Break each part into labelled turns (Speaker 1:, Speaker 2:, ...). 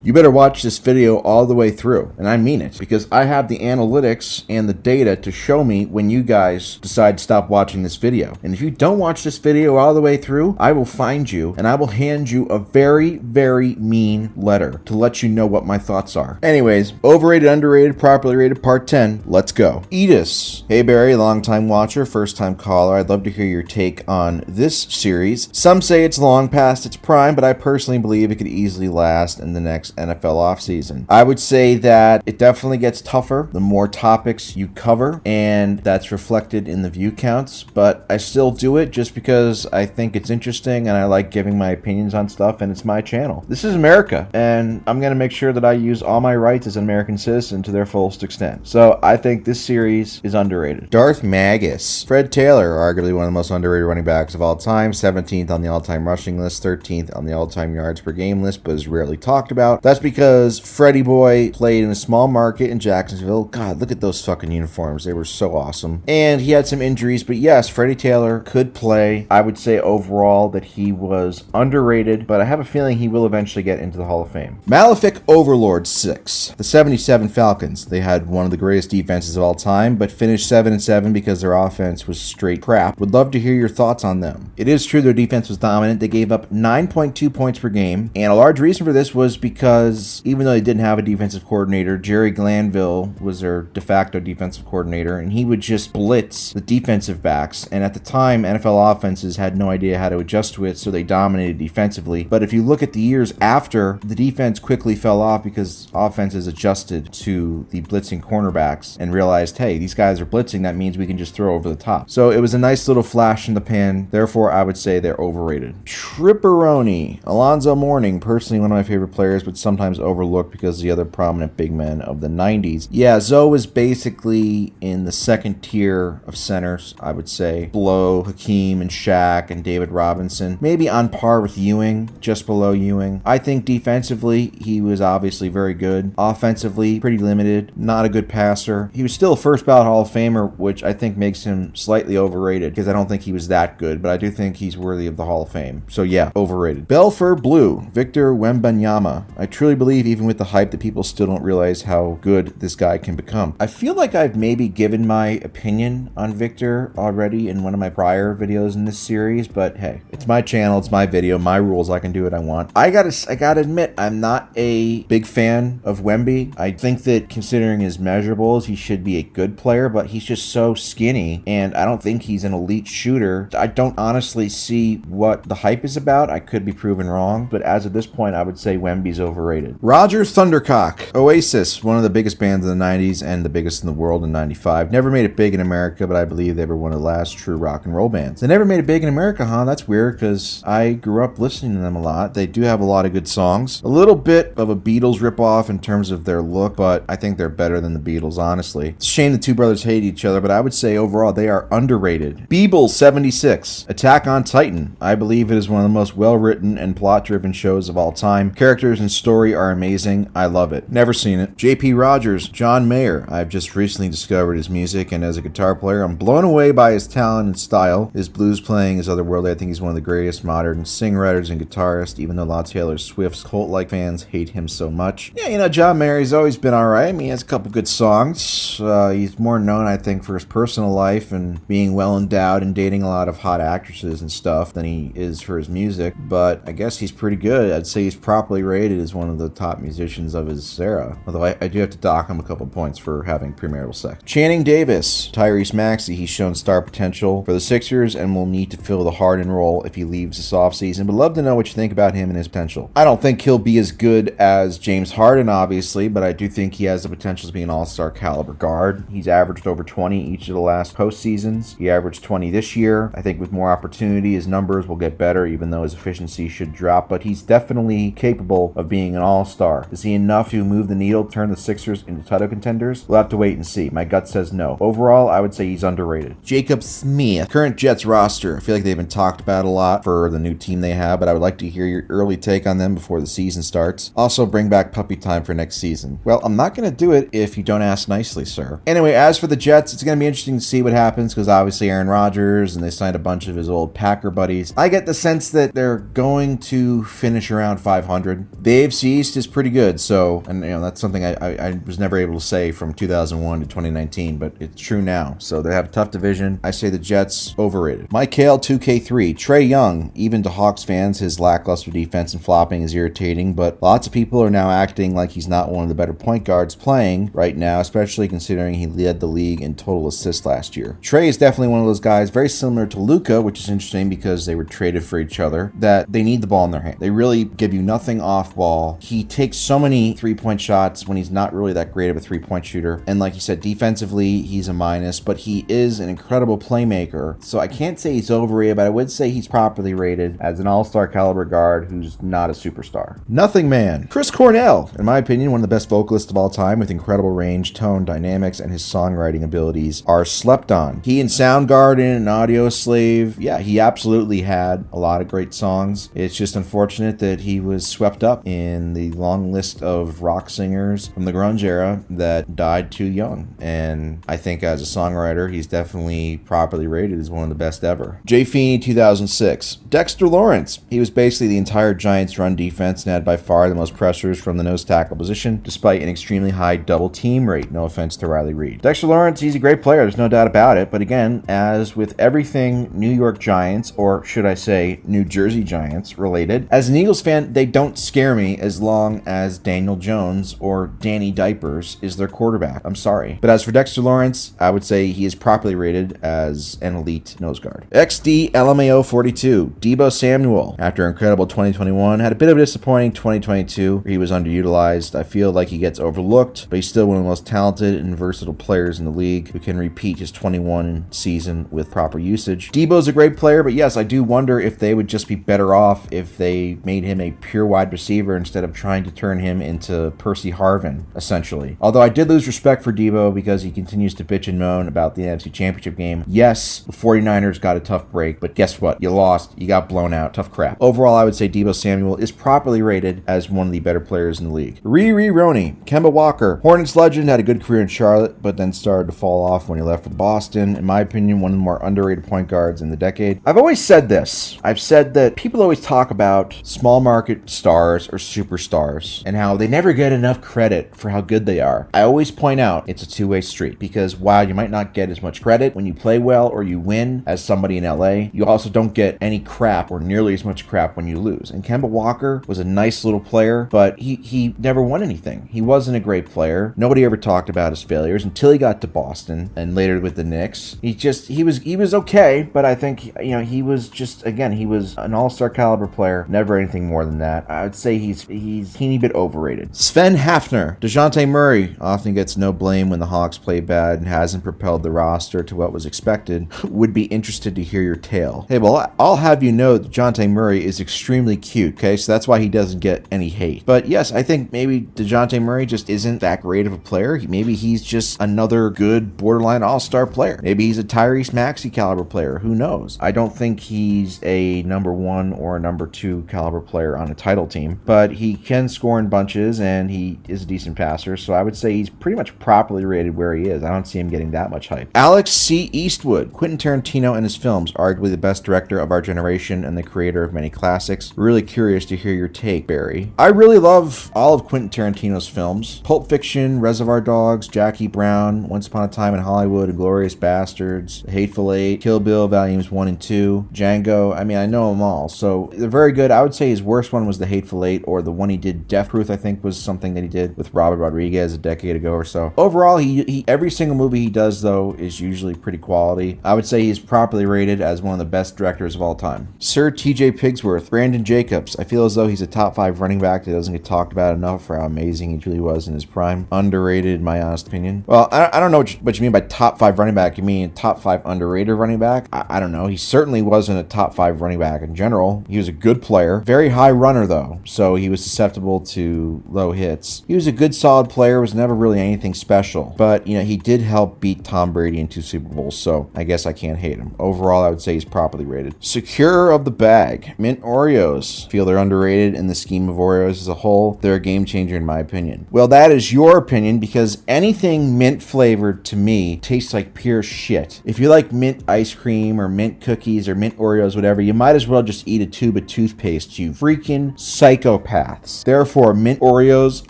Speaker 1: you better watch this video all the way through. And I mean it, because I have the analytics and the data to show me when you guys decide to stop watching this video. And if you don't watch this video all the way through, I will find you and I will hand you a very, very mean letter to let you know what my thoughts are. Anyways, overrated, underrated, properly rated, part 10. Let's go. Edis. Hey Barry, longtime watcher, first time caller. I'd love to hear your take on this series. Some say it's long past its prime, but I personally believe it could easily last in the next NFL offseason. I would say that it definitely gets tougher the more topics you cover, and that's reflected in the view counts, but I still do it just because I think it's interesting and I like giving my opinions on stuff, and it's my channel. This is America, and I'm going to make sure that I use all my rights as an American citizen to their fullest extent. So I think this series is underrated. Darth Magus. Fred Taylor, arguably one of the most underrated running backs of all time, 17th on the all-time rushing list, 13th on the all-time yards per game list, but is rarely talked about. That's because Freddie Boy played in a small market in Jacksonville. God, look at those fucking uniforms. They were so awesome. And he had some injuries, but yes, Freddie Taylor could play. I would say overall that he was underrated, but I have a feeling he will eventually get into the Hall of Fame. Malefic Overlord 6. The 77 Falcons. They had one of the greatest defenses of all time, but finished 7-7 because their offense was straight crap. Would love to hear your thoughts on them. It is true their defense was dominant. They gave up 9.2 points per game, and a large reason for this was because even though they didn't have a defensive coordinator, Jerry Glanville was their de facto defensive coordinator, and he would just blitz the defensive backs, and at the time, NFL offenses had no idea how to adjust to it, so they dominated defensively. But if you look at the years after, the defense quickly fell off because offenses adjusted to the blitzing cornerbacks and realized, hey, these guys are blitzing, that means we can just throw over the top. So it was a nice little flash in the pan, therefore I would say they're overrated. Tripperoni. Alonzo Mourning, personally one of my favorite players, but sometimes overlooked because of the other prominent big men of the 90s. Yeah, Zoe was basically in the second tier of centers, I would say, below Hakeem and Shaq and David Robinson. Maybe on par with Ewing, just below Ewing. I think defensively, he was obviously very good. Offensively, pretty limited. Not a good passer. He was still a first ballot Hall of Famer, which I think makes him slightly overrated because I don't think he was that good, but I do think he's worthy of the Hall of Fame. So yeah, overrated. Belfer Blue. Victor Wembanyama. I truly believe even with the hype that people still don't realize how good this guy can become. I feel like I've maybe given my opinion on Victor already in one of my prior videos in this series, but hey, it's my channel, it's my video, my rules, I can do what I want. I gotta admit, I'm not a big fan of Wemby. I think that considering his measurables, he should be a good player, but he's just so skinny, and I don't think he's an elite shooter. I don't honestly see what the hype is about. I could be proven wrong, but as of this point, I would say Wemby's overrated. Roger Thundercock. Oasis, one of the biggest bands in the 90s and the biggest in the world in 95. Never made it big in America, but I believe they were one of the last true rock and roll bands. They never made it big in America, huh? That's weird because I grew up listening to them a lot. They do have a lot of good songs. A little bit of a Beatles ripoff in terms of their look, but I think they're better than the Beatles, honestly. It's a shame the two brothers hate each other, but I would say overall they are underrated. Beeble 76. Attack on Titan. I believe it is one of the most well-written and plot-driven shows of all time. Characters and story are amazing. I love it. Never seen it. JP Rogers. John Mayer. I've just recently discovered his music, and as a guitar player, I'm blown away by his talent and style. His blues playing is otherworldly. I think he's one of the greatest modern singwriters and guitarists, even though a lot of Taylor Swift's cult-like fans hate him so much. Yeah, you know, John Mayer, he's always been alright. I mean, he has a couple good songs. He's more known, I think, for his personal life and being well-endowed and dating a lot of hot actresses and stuff than he is for his music, but I guess he's pretty good. I'd say he's properly rated as one of the top musicians of his era, although I do have to dock him a couple points for having premarital sex. Channing Davis. Tyrese Maxey. He's shown star potential for the Sixers and will need to fill the Harden role if he leaves this offseason, but love to know what you think about him and his potential. I don't think he'll be as good as James Harden, obviously, but I do think he has the potential to be an all-star caliber guard. He's averaged over 20 each of the last postseasons. He averaged 20 this year. I think with more opportunity, his numbers will get better, even though his efficiency should drop, but he's definitely capable of being an all-star. Is he enough to move the needle, turn the Sixers into title contenders? We'll have to wait and see. My gut says no. Overall, I would say he's underrated. Jacob Smith. Current Jets roster. I feel like they've been talked about a lot for the new team they have, but I would like to hear your early take on them before the season starts. Also, bring back puppy time for next season. Well, I'm not going to do it if you don't ask nicely, sir. Anyway, as for the Jets, it's going to be interesting to see what happens because obviously Aaron Rodgers and they signed a bunch of his old Packer buddies. I get the sense that they're going to finish around 500. They've AFC East is pretty good, so, and that's something I was never able to say from 2001 to 2019, but it's true now. So they have a tough division. I say the Jets overrated. Mike Hale 2K3. Trae Young, even to Hawks fans, his lackluster defense and flopping is irritating, but lots of people are now acting like he's not one of the better point guards playing right now, especially considering he led the league in total assists last year. Trae is definitely one of those guys, very similar to Luka, which is interesting because they were traded for each other, that they need the ball in their hand. They really give you nothing off ball. He takes so many three-point shots when he's not really that great of a three-point shooter. And like you said, defensively, he's a minus, but he is an incredible playmaker. So I can't say he's overrated, but I would say he's properly rated as an all-star caliber guard who's not a superstar. Nothing Man. Chris Cornell, in my opinion, one of the best vocalists of all time with incredible range, tone, dynamics, and his songwriting abilities are slept on. He and Soundgarden and Audio Slave, yeah, he absolutely had a lot of great songs. It's just unfortunate that he was swept up in the long list of rock singers from the grunge era that died too young. And I think as a songwriter, he's definitely properly rated as one of the best ever. Jay Feeney 2006. Dexter Lawrence. He was basically the entire Giants run defense and had by far the most pressures from the nose tackle position, despite an extremely high double team rate. No offense to Riley Reid. Dexter Lawrence, he's a great player. There's no doubt about it. But again, as with everything New York Giants, or should I say New Jersey Giants related, as an Eagles fan, they don't scare me as long as Daniel Jones or Danny Diapers is their quarterback. I'm sorry. But as for Dexter Lawrence, I would say he is properly rated as an elite nose guard. XD LMAO 42. Deebo Samuel, after an incredible 2021, had a bit of a disappointing 2022 where he was underutilized. I feel like he gets overlooked, but he's still one of the most talented and versatile players in the league who can repeat his 21 season with proper usage. Deebo's a great player, but yes, I do wonder if they would just be better off if they made him a pure wide receiver instead of trying to turn him into Percy Harvin, essentially. Although I did lose respect for Deebo because he continues to bitch and moan about the NFC Championship game. Yes, the 49ers got a tough break, but guess what? You lost. You got blown out. Tough crap. Overall, I would say Deebo Samuel is properly rated as one of the better players in the league. Riri Roney. Kemba Walker. Hornets legend, had a good career in Charlotte, but then started to fall off when he left for Boston. In my opinion, one of the more underrated point guards in the decade. I've always said this. I've said that people always talk about small market stars or superstars and how they never get enough credit for how good they are. I always point out it's a two-way street because while you might not get as much credit when you play well or you win as somebody in LA, you also don't get any crap or nearly as much crap when you lose. And Kemba Walker was a nice little player, but he never won anything. He wasn't a great player. Nobody ever talked about his failures until he got to Boston and later with the Knicks. He was okay, but I think he was just, again, he was an all-star caliber player, never anything more than that. I would say he's a teeny bit overrated. Sven Hafner. Dejounte Murray often gets no blame when the Hawks play bad and hasn't propelled the roster to what was expected. Would be interested to hear your tale. Hey, well, I'll have you know that Dejounte Murray is extremely cute, okay? So that's why he doesn't get any hate. But yes, I think maybe Dejounte Murray just isn't that great of a player. Maybe he's just another good borderline all-star player. Maybe he's a Tyrese Maxey caliber player. Who knows? I don't think he's a number one or a number two caliber player on a title team, but he can score in bunches and he is a decent passer. So I would say he's pretty much properly rated where he is. I don't see him getting that much hype. Alex C. Eastwood. Quentin Tarantino and his films, arguably the best director of our generation and the creator of many classics. Really curious to hear your take, Barry. I really love all of Quentin Tarantino's films. Pulp Fiction, Reservoir Dogs, Jackie Brown, Once Upon a Time in Hollywood, Inglourious Bastards, The Hateful Eight, Kill Bill Volumes 1 and 2, Django. I mean, I know them all, so they're very good. I would say his worst one was The Hateful Eight, or the one he did, Death Proof, I think was something that he did with Robert Rodriguez a decade ago or so. Overall, he every single movie he does, though, is usually pretty quality. I would say he's properly rated as one of the best directors of all time. Sir T.J. Pigsworth. Brandon Jacobs. I feel as though he's a top 5 running back that doesn't get talked about enough for how amazing he truly was in his prime. Underrated, in my honest opinion. Well, I don't know what you mean by top 5 running back. You mean top 5 underrated running back? I don't know. He certainly wasn't a top 5 running back in general. He was a good player. Very high runner, though, so he was susceptible to low hits. He was a good, solid player, was never really anything special. But, he did help beat Tom Brady in 2 Super Bowls, so I guess I can't hate him. Overall, I would say he's properly rated. Secure of the bag. Mint Oreos. Feel they're underrated in the scheme of Oreos as a whole. They're a game changer in my opinion. Well, that is your opinion because anything mint flavored to me tastes like pure shit. If you like mint ice cream or mint cookies or mint Oreos, whatever, you might as well just eat a tube of toothpaste, you freaking psychopath. paths. Therefore, mint Oreos,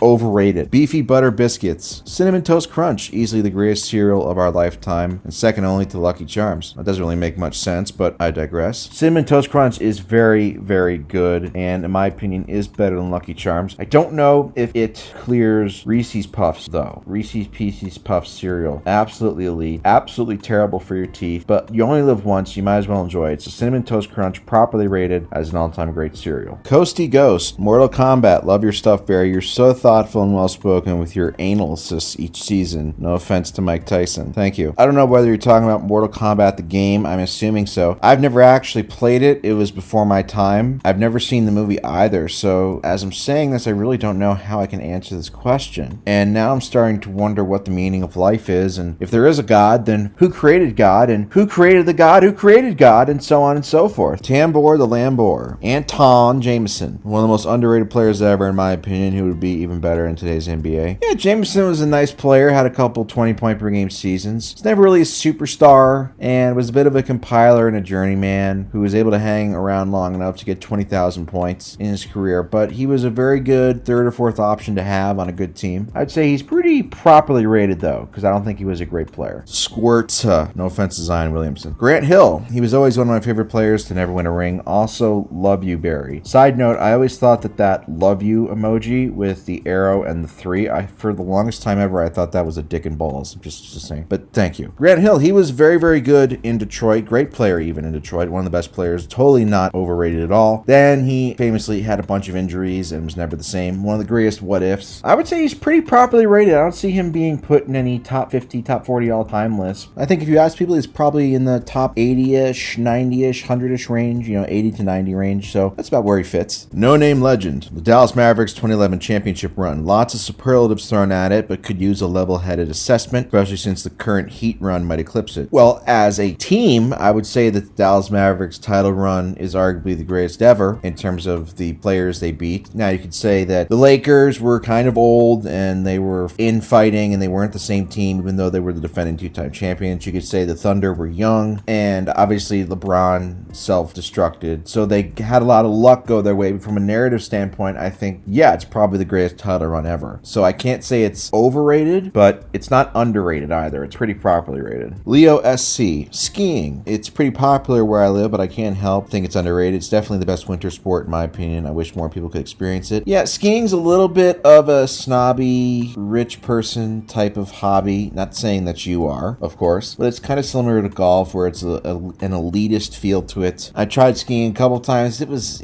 Speaker 1: overrated. Beefy butter biscuits. Cinnamon Toast Crunch, easily the greatest cereal of our lifetime, and second only to Lucky Charms. That doesn't really make much sense, but I digress. Cinnamon Toast Crunch is very, very good, and in my opinion, is better than Lucky Charms. I don't know if it clears Reese's Puffs, though. Reese's Pieces Puffs cereal. Absolutely elite. Absolutely terrible for your teeth, but you only live once, you might as well enjoy it. So Cinnamon Toast Crunch, properly rated as an all-time great cereal. Coasty Ghost. Mortal Kombat. Love your stuff, Barry. You're so thoughtful and well-spoken with your analysis each season. No offense to Mike Tyson. Thank you. I don't know whether you're talking about Mortal Kombat the game. I'm assuming so. I've never actually played it. It was before my time. I've never seen the movie either, so as I'm saying this, I really don't know how I can answer this question. And now I'm starting to wonder what the meaning of life is, and if there is a God, then who created God, and who created the God who created God, and so on and so forth. Tambor the Lambor. Antawn Jamison. One of the most underrated players ever, in my opinion, who would be even better in today's NBA. Yeah, Jamison was a nice player, had a couple 20-point per game seasons. He's never really a superstar, and was a bit of a compiler and a journeyman who was able to hang around long enough to get 20,000 points in his career, but he was a very good third or fourth option to have on a good team. I'd say he's pretty properly rated, though, because I don't think he was a great player. Squirt, no offense to Zion Williamson. Grant Hill, he was always one of my favorite players to never win a ring. Also, love you, Barry. Side note, I always thought that love you emoji with the arrow and the 3, for the longest time ever, I thought that was a dick and balls. Just saying. But thank you. Grant Hill, he was very, very good in Detroit. Great player even in Detroit. One of the best players. Totally not overrated at all. Then he famously had a bunch of injuries and was never the same. One of the greatest what ifs. I would say he's pretty properly rated. I don't see him being put in any top 50, top 40 all-time lists. I think if you ask people, he's probably in the top 80-ish, 90-ish, 100-ish range, 80 to 90 range. So that's about where he fits. No-name legend. The Dallas Mavericks 2011 championship run. Lots of superlatives thrown at it, but could use a level-headed assessment, especially since the current Heat run might eclipse it. Well, as a team, I would say that the Dallas Mavericks title run is arguably the greatest ever in terms of the players they beat. Now, you could say that the Lakers were kind of old and they were infighting and they weren't the same team, even though they were the defending two-time champions. You could say the Thunder were young, and obviously LeBron self-destructed. So they had a lot of luck go their way. But from a narrative standpoint, I think, yeah, it's probably the greatest title run ever. So I can't say it's overrated, but it's not underrated either. It's pretty properly rated. Leo SC. Skiing. It's pretty popular where I live, but I can't help think it's underrated. It's definitely the best winter sport in my opinion. I wish more people could experience it. Yeah, skiing's a little bit of a snobby, rich person type of hobby. Not saying that you are, of course, but it's kind of similar to golf where it's an elitist feel to it. I tried skiing a couple times. It was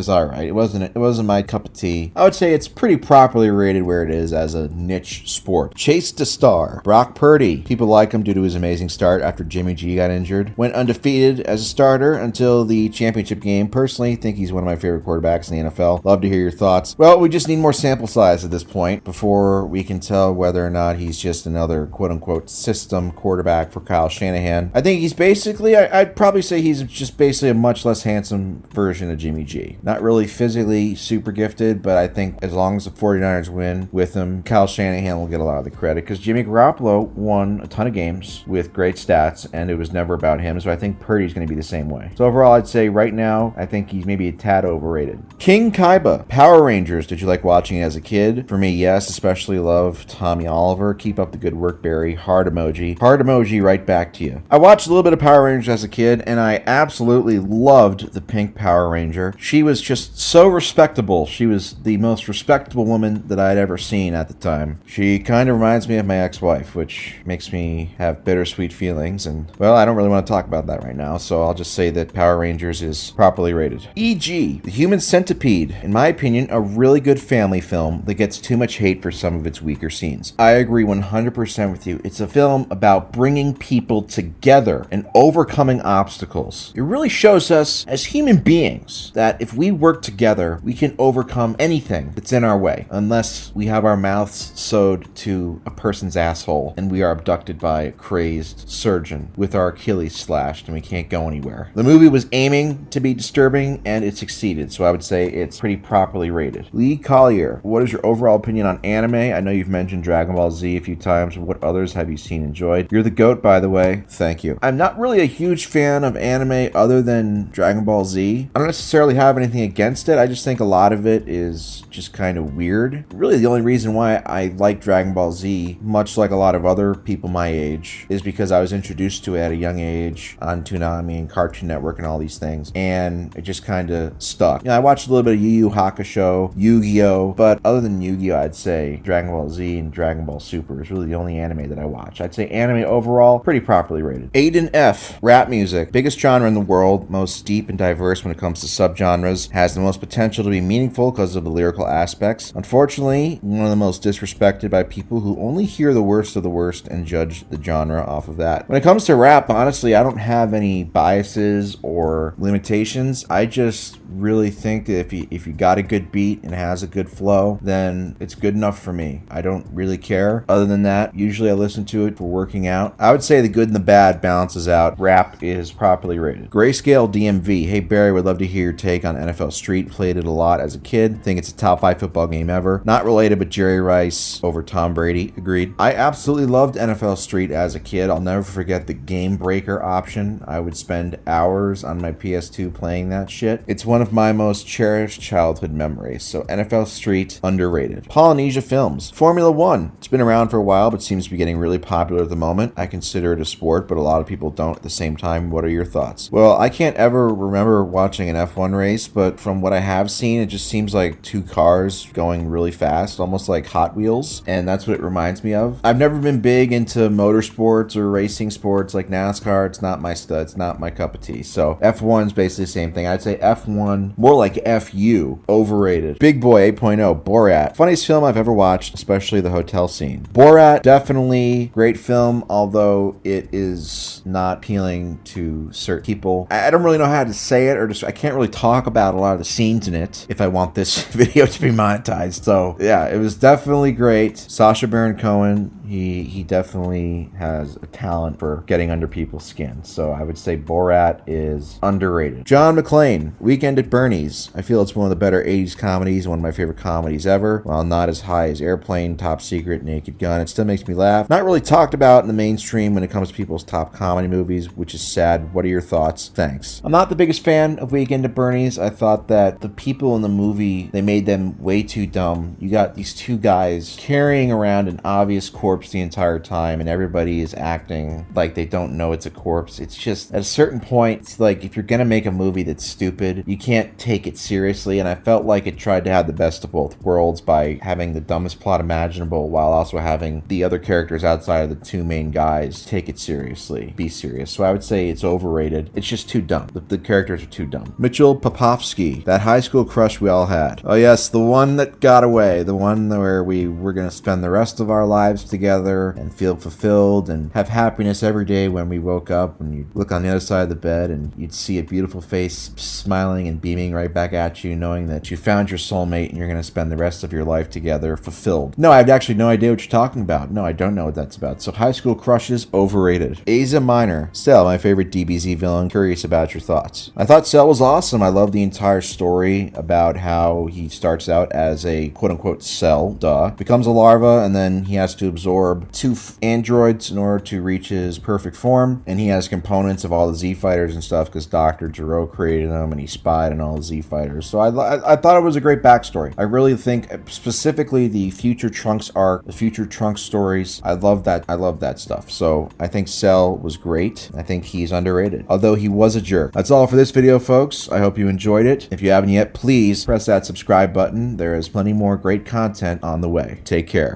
Speaker 1: alright. It wasn't my cup of tea. I would say it's pretty properly rated where it is as a niche sport. Chase to star. Brock Purdy. People like him due to his amazing start after Jimmy G got injured. Went undefeated as a starter until the championship game. Personally, think he's one of my favorite quarterbacks in the NFL. Love to hear your thoughts. Well, we just need more sample size at this point before we can tell whether or not he's just another quote-unquote system quarterback for Kyle Shanahan. I think he's basically, I'd probably say he's just basically a much less handsome version of Jimmy G. Not really physically super gifted, but I think as long as the 49ers win with him, Kyle Shanahan will get a lot of the credit because Jimmy Garoppolo won a ton of games with great stats, and it was never about him, so I think Purdy's going to be the same way. So overall, I'd say right now, I think he's maybe a tad overrated. King Kaiba. Power Rangers. Did you like watching it as a kid? For me, yes. Especially love Tommy Oliver. Keep up the good work, Barry. Heart emoji. Heart emoji right back to you. I watched a little bit of Power Rangers as a kid, and I absolutely loved the pink Power Ranger. She was just so respectable. She was the most respectable woman that I'd ever seen at the time. She kind of reminds me of my ex-wife, which makes me have bittersweet feelings, and, well, I don't really want to talk about that right now, so I'll just say that Power Rangers is properly rated. E.g., The Human Centipede. In my opinion, a really good family film that gets too much hate for some of its weaker scenes. I agree 100% with you. It's a film about bringing people together and overcoming obstacles. It really shows us as human beings that if we work together, we can overcome anything that's in our way, unless we have our mouths sewed to a person's asshole and we are abducted by a crazed surgeon with our Achilles slashed and we can't go anywhere. The movie was aiming to be disturbing and it succeeded, so I would say it's pretty properly rated. Lee Collier, what is your overall opinion on anime? I know you've mentioned Dragon Ball Z a few times. What others have you seen enjoyed? You're the GOAT, by the way. Thank you. I'm not really a huge fan of anime other than Dragon Ball Z. I don't necessarily have anything against it. I just think a lot of it is just kind of weird. Really, the only reason why I like Dragon Ball Z, much like a lot of other people my age, is because I was introduced to it at a young age on Toonami and Cartoon Network and all these things, and it just kind of stuck. You know, I watched a little bit of Yu Yu Hakusho, Yu-Gi-Oh, but other than Yu-Gi-Oh, I'd say Dragon Ball Z and Dragon Ball Super is really the only anime that I watch. I'd say anime overall, pretty properly rated. Aiden F. Rap music. Biggest genre in the world, most deep and diverse when it comes to subgenres, has the most potential to be meaningful because of the lyrical aspects. Unfortunately, one of the most disrespected by people who only hear the worst of the worst and judge the genre off of that. When it comes to rap, honestly, I don't have any biases or limitations. I just really think that if you got a good beat and has a good flow, then it's good enough for me. I don't really care. Other than that, usually I listen to it for working out. I would say the good and the bad balances out. Rap is properly rated. Grayscale DMV. Hey Barry, would love to hear your take on NFL Street. Played it a lot as a kid. Think it's a top 5 football game ever. Not related, but Jerry Rice over Tom Brady. Agreed. I absolutely loved NFL Street as a kid. I'll never forget the Game Breaker option. I would spend hours on my PS2 playing that shit. It's one of my most cherished childhood memories. So NFL Street, underrated. Polynesia Films. Formula One. It's been around for a while, but seems to be getting really popular at the moment. I consider it a sport, but a lot of people don't at the same time. What are your thoughts? Well, I can't ever remember watching an F1 race, but from what I have seen, it just seems like two cars going really fast, almost like Hot Wheels, and that's what it reminds me of. I've never been big into motorsports or racing sports like NASCAR. It's not my it's not my cup of tea. So F1 is basically the same thing. I'd say F1, more like FU, overrated. Big Boy 8.0, Borat. Funniest film I've ever watched, especially the hotel scene. Borat, definitely great film, although it is not appealing to certain people. I don't really know how to say it, or just I can't really talk about a lot of the scenes in it if I want this video to be monetized. So yeah, it was definitely great. Sacha Baron Cohen, he definitely has a talent for getting under people's skin. So I would say Borat is underrated. John McClane, Weekend at Bernie's. I feel it's one of the better 80s comedies, one of my favorite comedies ever. While not as high as Airplane, Top Secret, Naked Gun, it still makes me laugh. Not really talked about in the mainstream when it comes to people's top comedy movies, which is sad. What are your thoughts? Thanks. I'm not the biggest fan of Weekend at Bernie's. I thought that the people in the movie, they made them way too dumb. You got these two guys carrying around an obvious corpse the entire time, and everybody is acting like they don't know it's a corpse. It's just, at a certain point, it's like, if you're gonna make a movie that's stupid, you can't take it seriously, and I felt like it tried to have the best of both worlds by having the dumbest plot imaginable while also having the other characters outside of the two main guys take it seriously, be serious. So I would say it's overrated. It's just too dumb. The characters are too dumb. Mitchell Popovsky, that high school crush we all had. Oh yes, the one that got away, the one where we were gonna spend the rest of our lives together and feel fulfilled and have happiness every day when we woke up, and you'd look on the other side of the bed and you'd see a beautiful face smiling and beaming right back at you, knowing that you found your soulmate and you're going to spend the rest of your life together fulfilled. No, I have actually no idea what you're talking about. No, I don't know what that's about. So high school crushes, overrated. Asa Minor, Cell, my favorite DBZ villain. Curious about your thoughts. I thought Cell was awesome. I love the entire story about how he starts out as a quote-unquote cell, becomes a larva, and then he has to absorb two androids in order to reach his perfect form, and he has components of all the Z fighters and stuff because Dr. Gero created them and he spied on all the Z fighters. So I thought it was a great backstory. I really think specifically the Future Trunks arc, the Future Trunks stories, I love that stuff. So I think Cell was great. I think he's underrated, although he was a jerk. That's all for this video, folks. I hope you enjoyed it. If you haven't yet, please press that subscribe button. There is plenty more great content on the way. Take care.